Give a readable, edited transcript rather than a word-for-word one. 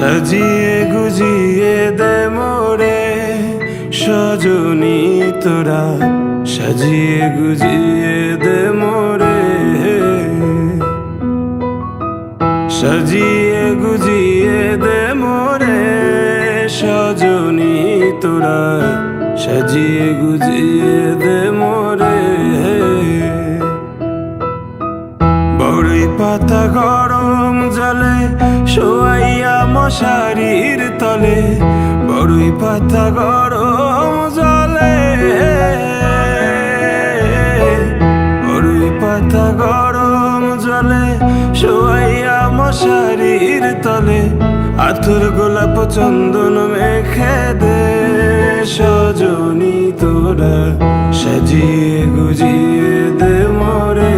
সাজিয়ে গুজিয়ে দে মোরে সজনী তোরা, সাজিয়ে গুজিয়ে দে মোরে, সাজিয়ে গুজিয়ে দে মোরে সজনী তোরা, সাজিয়ে গুজিয়ে দে মোরে। বড়ই পাতা গরম জলে শোয়াইয়া মশারির তলে, বড়ই পাতা গরম জলে, বড়ই পাতা গরম জলে শোয়াইয়া মশারির তলে, আতর গোলাপ চন্দন মেখে দে সজনী তোরা, সাজিয়ে গুজিয়ে দে মোরে।